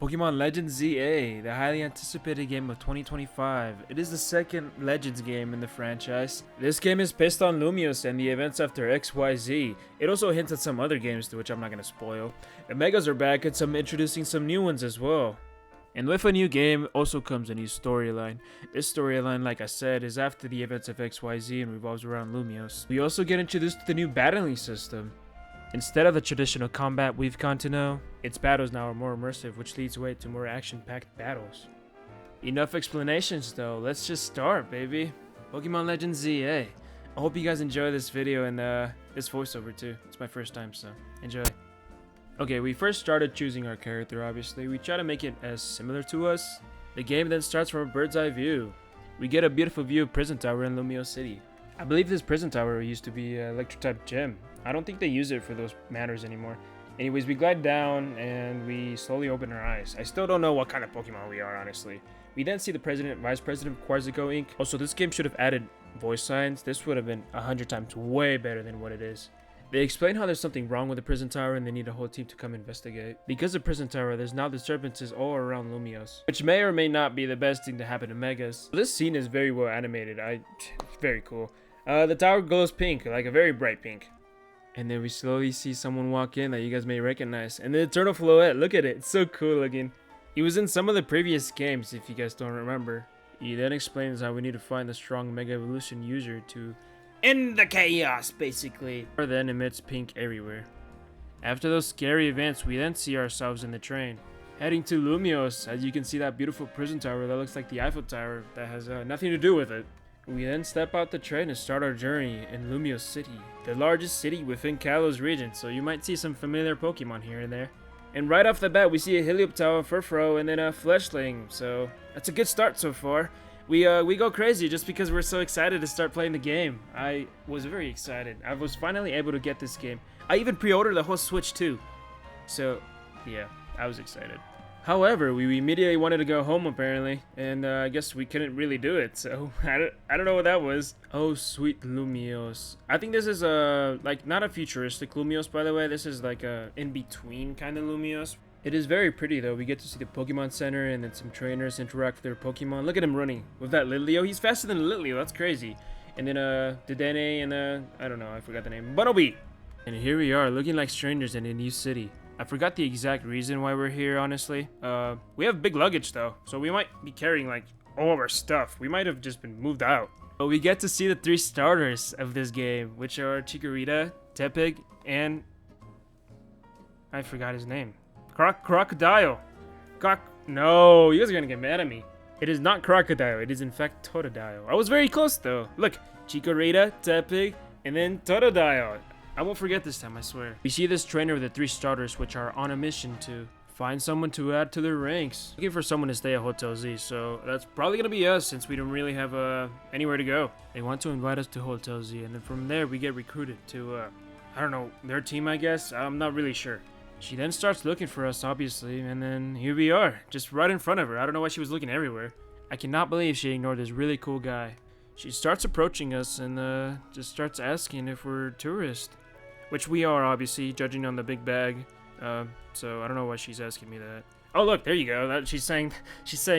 Pokemon Legends ZA, the highly anticipated game of 2025. It is the second Legends game in the franchise. This game is based on Lumiose and the events after XYZ. It also hints at some other games, which I'm not going to spoil. The Megas are back and introducing some new ones as well. And with a new game also comes a new storyline. This storyline, like I said, is after the events of XYZ and revolves around Lumiose. We also get introduced to the new battling system. Instead of the traditional combat we've come to know, its battles now are more immersive, which leads way to more action-packed battles. Enough explanations though, let's just start, baby. Pokemon Legends ZA. I hope you guys enjoy this video and this voiceover too. It's my first time, so enjoy. Okay, we first started choosing our character, obviously. We try to make it as similar to us. The game then starts from a bird's eye view. We get a beautiful view of Prison Tower in Lumiose City. I believe this Prison Tower used to be an electric-type gym. I don't think they use it for those matters anymore. Anyways, we glide down and we slowly open our eyes. I still don't know what kind of Pokemon we are, honestly. We then see the president, vice president of Quasico Inc. Also, this game should have added voice signs. This would have been 100 times way better than what it is. They explain how there's something wrong with the Prison Tower and they need a whole team to come investigate. Because of Prison Tower, there's now disturbances all around Lumiose, which may or may not be the best thing to happen to Megas. This scene is very well animated. It's very cool. The tower glows pink, like a very bright pink. And then we slowly see someone walk in that you guys may recognize. And the Eternal Floette, look at it, it's so cool looking. He was in some of the previous games, if you guys don't remember. He then explains how we need to find the strong Mega Evolution user to end the chaos, basically. Or then emits pink everywhere. After those scary events, we then see ourselves in the train, heading to Lumiose. As you can see that beautiful prison tower that looks like the Eiffel Tower that has nothing to do with it. We then step out the train and start our journey in Lumiose City, the largest city within Kalos region, so you might see some familiar Pokemon here and there. And right off the bat, we see a Helioptile, a Furfrou, and then a Fletchling, so that's a good start so far. We go crazy just because we're so excited to start playing the game. I was very excited. I was finally able to get this game. I even pre-ordered the whole Switch too. So, yeah, I was excited. However, we immediately wanted to go home apparently, and I guess we couldn't really do it, so I don't know what that was. Oh, sweet Lumiose. I think this is like not a futuristic Lumiose, by the way. This is like a in-between kind of Lumiose. It is very pretty though. We get to see the Pokemon Center and then some trainers interact with their Pokemon. Look at him running with that Litleo. He's faster than Litleo, that's crazy. And then Dedenne and I don't know, I forgot the name. Bunnelby! And here we are, looking like strangers in a new city. I forgot the exact reason why we're here, honestly. We have big luggage though, so we might be carrying like all of our stuff. We might have just been moved out. But we get to see the 3 starters of this game, which are Chikorita, Tepig, and I forgot his name. Crocodile. No, you guys are gonna get mad at me. It is not Crocodile, it is in fact Totodile. I was very close though. Look, Chikorita, Tepig, and then Totodile. I won't forget this time, I swear. We see this trainer with the 3 starters, which are on a mission to find someone to add to their ranks. Looking for someone to stay at Hotel Z, so that's probably gonna be us since we don't really have anywhere to go. They want to invite us to Hotel Z, and then from there we get recruited to, I don't know, their team, I guess? I'm not really sure. She then starts looking for us, obviously, and then here we are, just right in front of her. I don't know why she was looking everywhere. I cannot believe she ignored this really cool guy. She starts approaching us and just starts asking if we're tourists. Which we are, obviously, judging on the big bag. So I don't know why she's asking me that. Oh, look, there you go. She's saying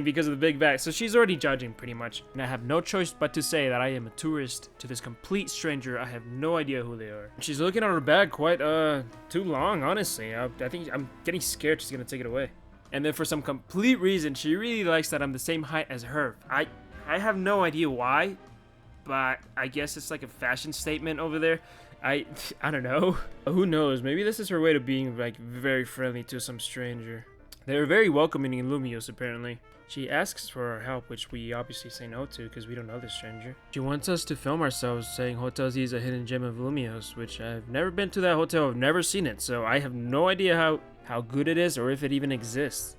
because of the big bag. So she's already judging, pretty much. And I have no choice but to say that I am a tourist to this complete stranger. I have no idea who they are. She's looking at her bag quite, too long, honestly. I think I'm getting scared she's gonna take it away. And then for some complete reason, she really likes that I'm the same height as her. I have no idea why, but I guess it's like a fashion statement over there. I don't know. Who knows? Maybe this is her way of being like very friendly to some stranger. They're very welcoming in Lumiose apparently. She asks for our help, which we obviously say no to because we don't know this stranger. She wants us to film ourselves saying Hotel Z is a hidden gem of Lumiose, which I've never been to that hotel, I've never seen it, so I have no idea how good it is or if it even exists.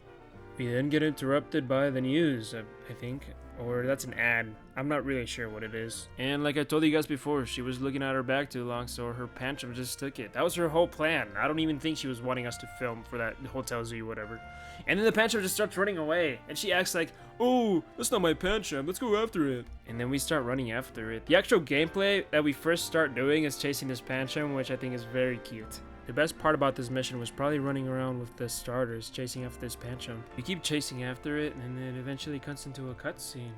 We then get interrupted by the news, I think. Or that's an ad. I'm not really sure what it is. And like I told you guys before, she was looking at her bag too long, so her Pancham just took it. That was her whole plan. I don't even think she was wanting us to film for that Hotel Z or whatever. And then the Pancham just starts running away. And she acts like, oh, that's not my Pancham. Let's go after it. And then we start running after it. The actual gameplay that we first start doing is chasing this Pancham, which I think is very cute. The best part about this mission was probably running around with the starters, chasing after this Pancham. We keep chasing after it, and it eventually cuts into a cutscene,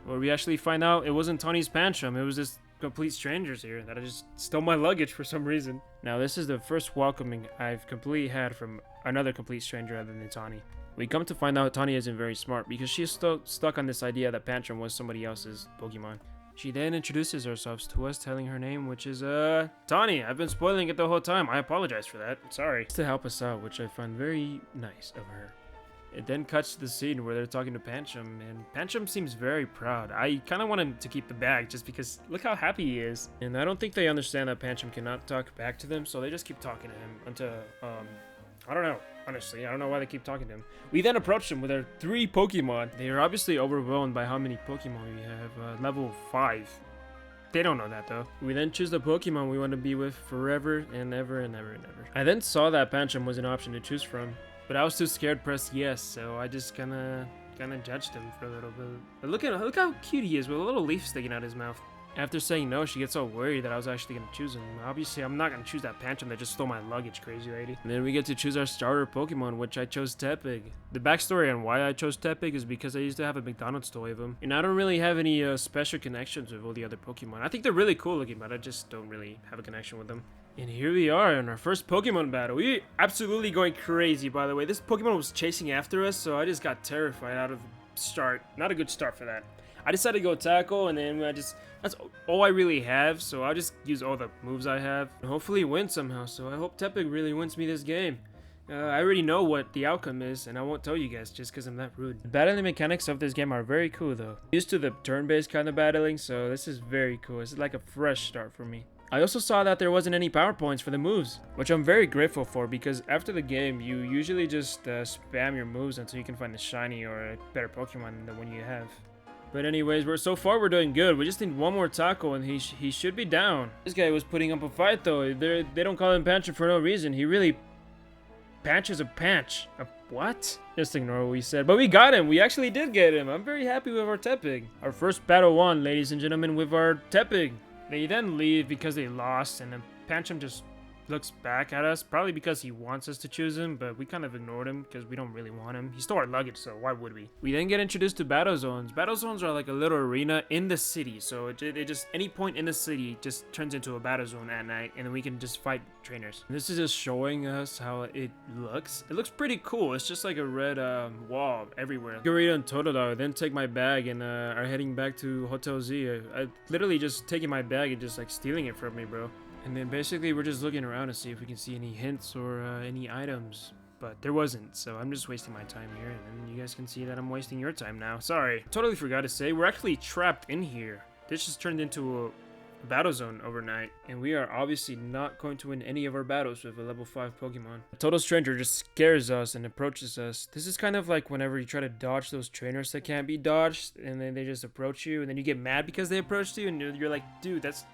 where we actually find out it wasn't Tawny's Pancham, it was just complete strangers here that I just stole my luggage for some reason. Now this is the first welcoming I've completely had from another complete stranger other than Tawny. We come to find out Tawny isn't very smart because she's still stuck on this idea that Pancham was somebody else's Pokemon. She then introduces herself to us, telling her name, which is, Tawny. I've been spoiling it the whole time. I apologize for that. Sorry. To help us out, which I find very nice of her. It then cuts to the scene where they're talking to Pancham, and Pancham seems very proud. I kind of want him to keep the bag just because look how happy he is. And I don't think they understand that Pancham cannot talk back to them, so they just keep talking to him until, I don't know. Honestly, I don't know why they keep talking to him. We then approach them with our 3 Pokemon. They are obviously overwhelmed by how many Pokemon we have. Level 5. They don't know that though. We then choose the Pokemon we want to be with forever and ever and ever and ever. I then saw that Pancham was an option to choose from, but I was too scared to press yes, so I just kind of judged him for a little bit. But look how cute he is with a little leaf sticking out his mouth. After saying no, she gets all worried that I was actually going to choose him. Obviously, I'm not going to choose that Pancham that just stole my luggage, crazy lady. And then we get to choose our starter Pokemon, which I chose Tepig. The backstory on why I chose Tepig is because I used to have a McDonald's toy of him. And I don't really have any special connections with all the other Pokemon. I think they're really cool looking, but I just don't really have a connection with them. And here we are in our first Pokemon battle. We absolutely going crazy, by the way. This Pokemon was chasing after us, so I just got terrified out of the start. Not a good start for that. I decided to go tackle, and then that's all I really have, so I'll just use all the moves I have and hopefully win somehow. So I hope Tepig really wins me this game. I already know what the outcome is, and I won't tell you guys just because I'm that rude. The battling mechanics of this game are very cool though. Used to the turn-based kind of battling, so this is very cool. It's like a fresh start for me. I also saw that there wasn't any power points for the moves, which I'm very grateful for because after the game, you usually just spam your moves until you can find a shiny or a better Pokemon than the one you have. But anyways, so far we're doing good. We just need one more tackle and he should be down. This guy was putting up a fight though. They don't call him Pancham for no reason. He really Panches a Panch. A what? Just ignore what we said. But we got him. We actually did get him. I'm very happy with our Tepig. Our first battle won, ladies and gentlemen, with our Tepig. They then leave because they lost, and then Pancham just looks back at us, probably because he wants us to choose him, but we kind of ignored him because we don't really want him. He stole our luggage, so why would we? We then get introduced to battle zones. Battle zones are like a little arena in the city, so it just any point in the city just turns into a battle zone at night, and then we can just fight trainers. And this is just showing us how it looks. It looks pretty cool. It's just like a red wall everywhere. Garita and Totodile then take my bag and are heading back to Hotel Z. I literally just taking my bag and just like stealing it from me, bro. And then basically we're just looking around to see if we can see any hints or any items, but there wasn't, so I'm just wasting my time here, and then you guys can see that I'm wasting your time now. Sorry. Totally forgot to say, we're actually trapped in here. This just turned into a battle zone overnight, and we are obviously not going to win any of our battles with a level 5 Pokemon. A total stranger just scares us and approaches us. This is kind of like whenever you try to dodge those trainers that can't be dodged, and then they just approach you, and then you get mad because they approached you, and you're like, dude, that's...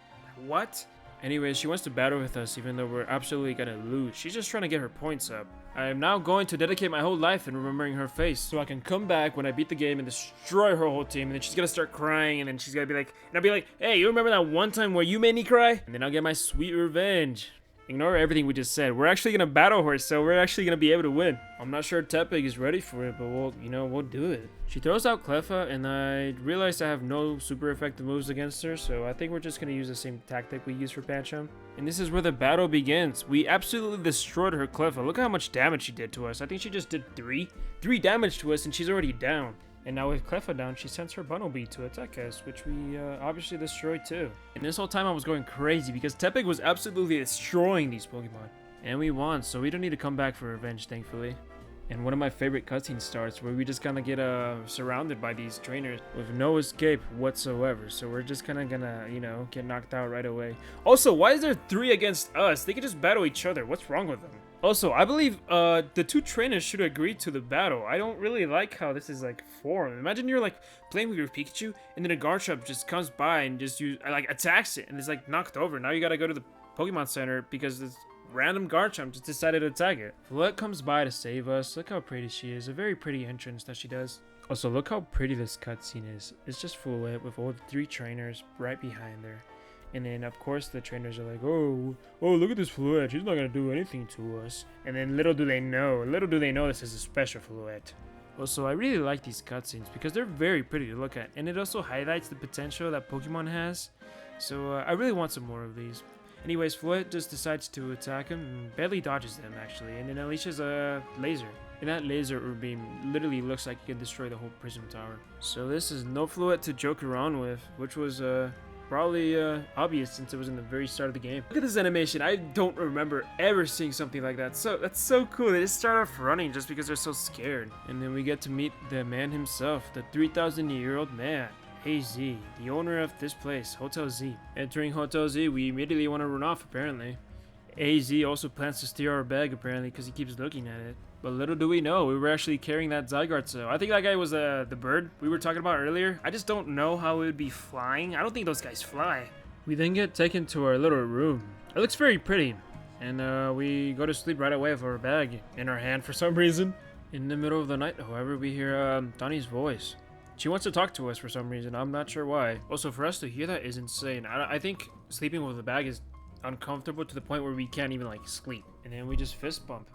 what? Anyways, she wants to battle with us even though we're absolutely gonna lose. She's just trying to get her points up. I am now going to dedicate my whole life in remembering her face so I can come back when I beat the game and destroy her whole team, and then she's gonna start crying, and then she's gonna be like, and I'll be like, hey, you remember that one time where you made me cry? And then I'll get my sweet revenge. Ignore everything we just said. We're actually gonna battle her, so we're actually gonna be able to win. I'm not sure Tepig is ready for it, but we'll do it. She throws out Cleffa, and I realized I have no super effective moves against her, so I think we're just gonna use the same tactic we used for Pancham. And this is where the battle begins. We absolutely destroyed her Cleffa. Look how much damage she did to us. I think she just did 3 damage to us, and she's already down. And now with Cleffa down, she sends her Bunnelby to attack us, which we obviously destroyed too. And this whole time I was going crazy because Tepig was absolutely destroying these Pokemon. And we won, so we don't need to come back for revenge, thankfully. And one of my favorite cutscenes starts where we just kind of get surrounded by these trainers with no escape whatsoever. So we're just kind of gonna, get knocked out right away. Also, why is there 3 against us? They can just battle each other. What's wrong with them? Also, I believe the 2 trainers should agree to the battle. I don't really like how this is like formed. Imagine you're like playing with your Pikachu and then a Garchomp just comes by and just attacks it and it's like knocked over. Now you gotta go to the Pokemon Center because this random Garchomp just decided to attack it. Floette comes by to save us. Look how pretty she is. A very pretty entrance that she does. Also, look how pretty this cutscene is. It's just Floette with all the 3 trainers right behind her. And then, of course, the trainers are like, oh, look at this Fluette. She's not going to do anything to us. And then little do they know this is a special Fluette. Also, I really like these cutscenes because they're very pretty to look at. And it also highlights the potential that Pokemon has. So, I really want some more of these. Anyways, Fluette just decides to attack him and barely dodges them, actually. And then unleashes a laser. And that laser or beam literally looks like it can destroy the whole Prism Tower. So this is no Fluette to joke around with, which was probably obvious since it was in the very start of the game. Look at this animation. I don't remember ever seeing something like that. So that's so cool. They just start off running just because they're so scared. And then we get to meet the man himself, the 3,000-year-old man. Hey Z, the owner of this place, Hotel Z. Entering Hotel Z, we immediately want to run off apparently. AZ also plans to steal our bag apparently because he keeps looking at it. But little do we know, we were actually carrying that Zygarde. So I think that guy was the bird we were talking about earlier. I just don't know how it would be flying. I don't think those guys fly. We then get taken to our little room. It looks very pretty. And we go to sleep right away with our bag in our hand for some reason. In the middle of the night, however, we hear Donnie's voice. She wants to talk to us for some reason. I'm not sure why. Also, for us to hear that is insane. I think sleeping with a bag is uncomfortable to the point where we can't even like sleep. And then we just fist bump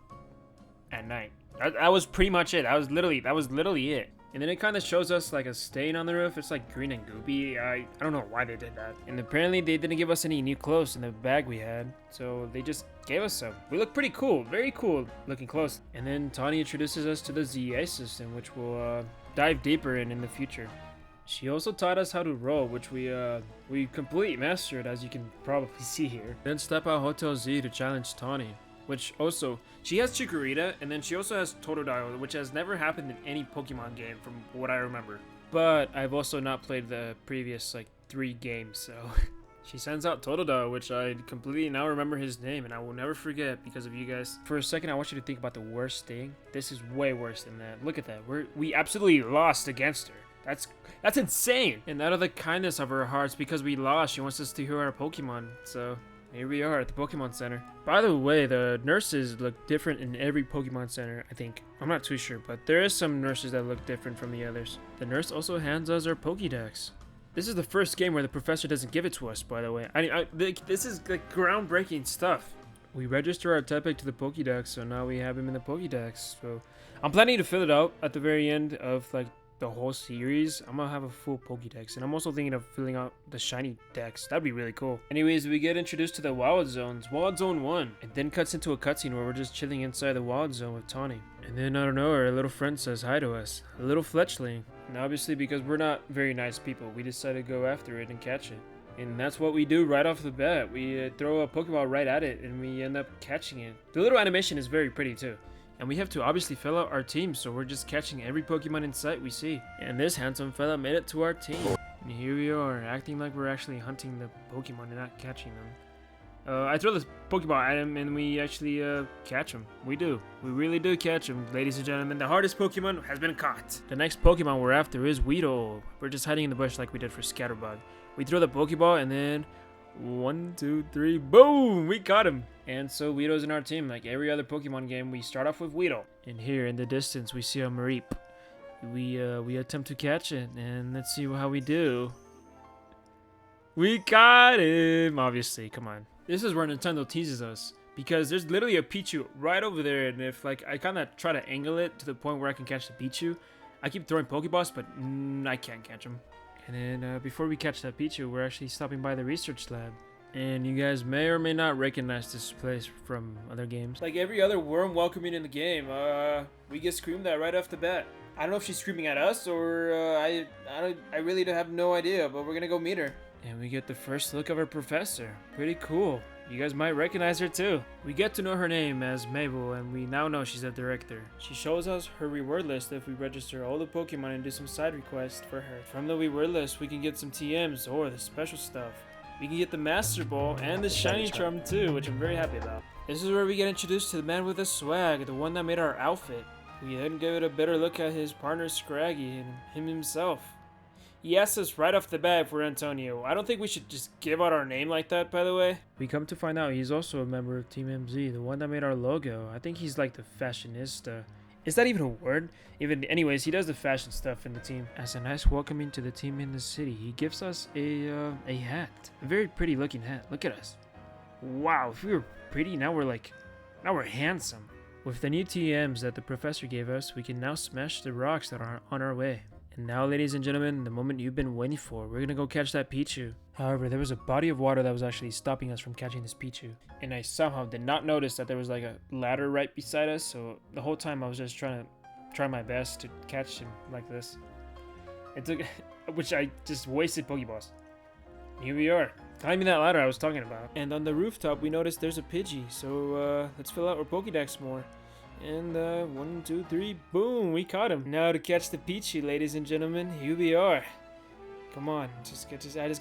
at night. That was pretty much it. That was literally it. And then it kind of shows us like a stain on the roof. It's like green and goopy. I don't know why they did that. And apparently they didn't give us any new clothes in the bag we had. So they just gave us some. We look pretty cool. Very cool looking clothes. And then Tawny introduces us to the ZA system, which we'll dive deeper in the future. She also taught us how to roll, which we completely mastered, as you can probably see here. Then step out Hotel Z to challenge Tawny. Which also, she has Chikorita, and then she also has Totodile, which has never happened in any Pokemon game from what I remember. But I've also not played the previous, like, 3 games, so... She sends out Totodile, which I completely now remember his name, and I will never forget because of you guys. For a second, I want you to think about the worst thing. This is way worse than that. Look at that. We absolutely lost against her. That's insane! And out of the kindness of her hearts, because we lost, she wants us to heal our Pokemon, so... Here we are at the Pokemon Center. By the way, the nurses look different in every Pokemon Center, I think. I'm not too sure, but there is some nurses that look different from the others. The nurse also hands us our Pokédex. This is the first game where the professor doesn't give it to us, by the way. This is like groundbreaking stuff. We register our Tepig to the Pokédex, so now we have him in the Pokédex. So I'm planning to fill it out at the very end of like the whole series. I'm gonna have a full Pokédex, and I'm also thinking of filling out the shiny dex. That'd be really cool. Anyways, we get introduced to the Wild Zones, Wild Zone 1. It then cuts into a cutscene where we're just chilling inside the Wild Zone with Tawny. And then out of nowhere, a little friend says hi to us, a little fletchling. And obviously, because we're not very nice people, we decide to go after it and catch it. And that's what we do right off the bat. We throw a Pokeball right at it, and we end up catching it. The little animation is very pretty too. And we have to obviously fill out our team, so we're just catching every Pokemon in sight we see. And this handsome fella made it to our team. And here we are, acting like we're actually hunting the Pokemon and not catching them. I throw this Pokeball at him, and we actually catch him. We do. We really do catch him, ladies and gentlemen. The hardest Pokemon has been caught. The next Pokemon we're after is Weedle. We're just hiding in the bush like we did for Scatterbug. We throw the Pokeball, and then 1, 2, 3, boom! We caught him. And so Weedle's in our team. Like every other Pokemon game, we start off with Weedle. And here in the distance, we see a Mareep. We attempt to catch it, and let's see how we do. We got him! Obviously, come on. This is where Nintendo teases us, because there's literally a Pichu right over there, and if like I kind of try to angle it to the point where I can catch the Pichu, I keep throwing Pokeballs, but I can't catch him. And then before we catch that Pichu, we're actually stopping by the research lab. And you guys may or may not recognize this place from other games. Like every other worm welcoming in the game, we get screamed at right off the bat. I don't know if she's screaming at us or I really have no idea, but we're gonna go meet her. And we get the first look of our professor. Pretty cool. You guys might recognize her too. We get to know her name as Mabel, and we now know she's a director. She shows us her reward list if we register all the Pokemon and do some side requests for her. From the reward list, we can get some TMs or the special stuff. We can get the Master Ball and the Shiny Charm too, which I'm very happy about. This is where we get introduced to the man with the swag, the one that made our outfit. We then give it a better look at his partner Scraggy and him himself. He asked us right off the bat if we're Antonio. I don't think we should just give out our name like that, by the way. We come to find out he's also a member of Team MZ, the one that made our logo. I think he's like the fashionista. Is that even a word? Anyways, he does the fashion stuff in the team. As a nice welcoming to the team in the city, he gives us a hat, a very pretty looking hat. Look at us. Wow, if we were pretty, now we're handsome. With the new TMs that the professor gave us, we can now smash the rocks that are on our way. And now, ladies and gentlemen, the moment you've been waiting for, we're gonna go catch that Pichu. However, there was a body of water that was actually stopping us from catching this Pichu. And I somehow did not notice that there was like a ladder right beside us, so the whole time I was just trying my best to catch him like this. It took, which I just wasted Pokeballs. Here we are, climbing that ladder I was talking about. And on the rooftop, we noticed there's a Pidgey, so let's fill out our Pokedex more. And 1, 2, 3, boom, we caught him. Now to catch the Pichu, ladies and gentlemen, here we are. Come on, I just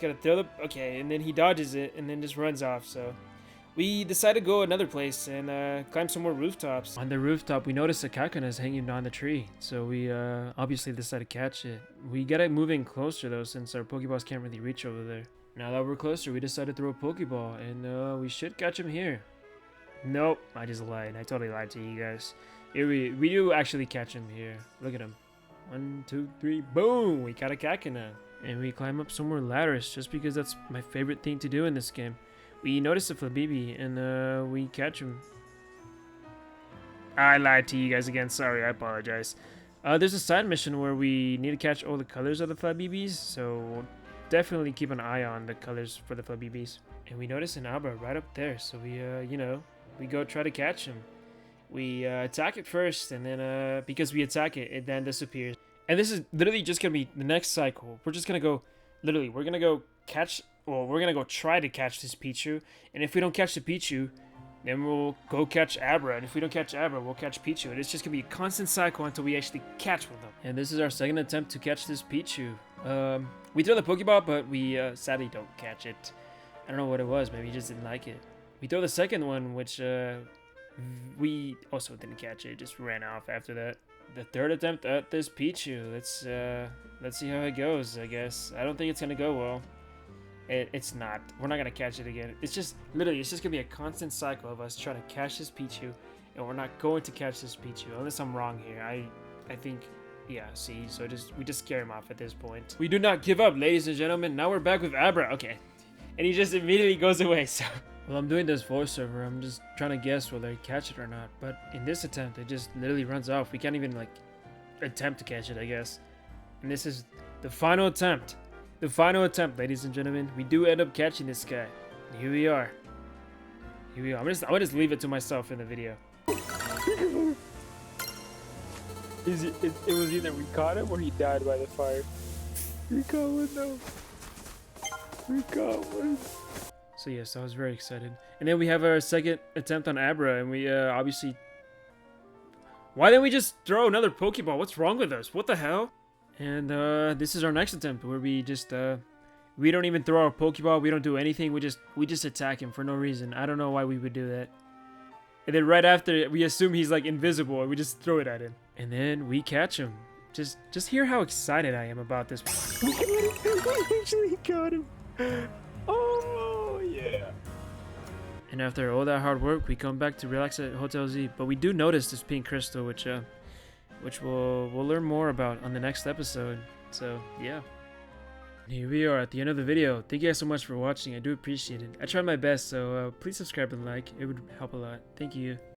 gotta throw the, okay, and then he dodges it and then just runs off. So we decided to go another place and climb some more rooftops. On the rooftop, we noticed a Kakuna hanging on the tree, so we obviously decided to catch it. We gotta move in closer though, since our Pokeballs can't really reach over there. Now that we're closer, we decided to throw a Pokeball, and we should catch him here. Nope, I just lied. I totally lied to you guys. Here we do actually catch him here. Look at him. 1, 2, 3, boom! We got a Kakuna. And we climb up some more ladders, just because that's my favorite thing to do in this game. We notice a Flabibi, and we catch him. I lied to you guys again. Sorry, I apologize. There's a side mission where we need to catch all the colors of the Flabibis, so definitely keep an eye on the colors for the Flabibis. And we notice an Abra right up there, so we, we go try to catch him. We attack it first, and then because we attack it, it then disappears. And this is literally just gonna be the next cycle. We're just gonna go, literally, we're gonna go try to catch this Pichu. And if we don't catch the Pichu, then we'll go catch Abra. And if we don't catch Abra, we'll catch Pichu. And it's just gonna be a constant cycle until we actually catch one of them. And this is our second attempt to catch this Pichu. We throw the Pokeball, but we sadly don't catch it. I don't know what it was. Maybe we just didn't like it. We throw the second one, which we also didn't catch it. It just ran off after that. The third attempt at this Pichu. Let's see how it goes, I guess. I don't think it's gonna go well. It's not. We're not gonna catch it again. It's just literally, it's just gonna be a constant cycle of us trying to catch this Pichu, and we're not going to catch this Pichu unless I'm wrong here. I think, yeah. See, so we just scare him off at this point. We do not give up, ladies and gentlemen. Now we're back with Abra. Okay, and he just immediately goes away. So. Well, I'm doing this voiceover, I'm just trying to guess whether I catch it or not, but in this attempt, it just literally runs off. We can't even, like, attempt to catch it, I guess. And this is the final attempt. The final attempt, ladies and gentlemen. We do end up catching this guy. And here we are. Here we are. I'm gonna just leave it to myself in the video. It was either we caught him or he died by the fire. We caught one though. We caught one. So yes, I was very excited. And then we have our second attempt on Abra, and we obviously... Why didn't we just throw another Pokeball? What's wrong with us? What the hell? And this is our next attempt, where we just we don't even throw our Pokeball. We don't do anything. We just attack him for no reason. I don't know why we would do that. And then right after, we assume he's like invisible, and we just throw it at him. And then we catch him. Just hear how excited I am about this. We actually got him. Oh, yeah. And after all that hard work, we come back to relax at Hotel Z. But we do notice this pink crystal, which we'll learn more about on the next episode. So, yeah. Here we are at the end of the video. Thank you guys so much for watching. I do appreciate it. I tried my best, so please subscribe and like. It would help a lot. Thank you.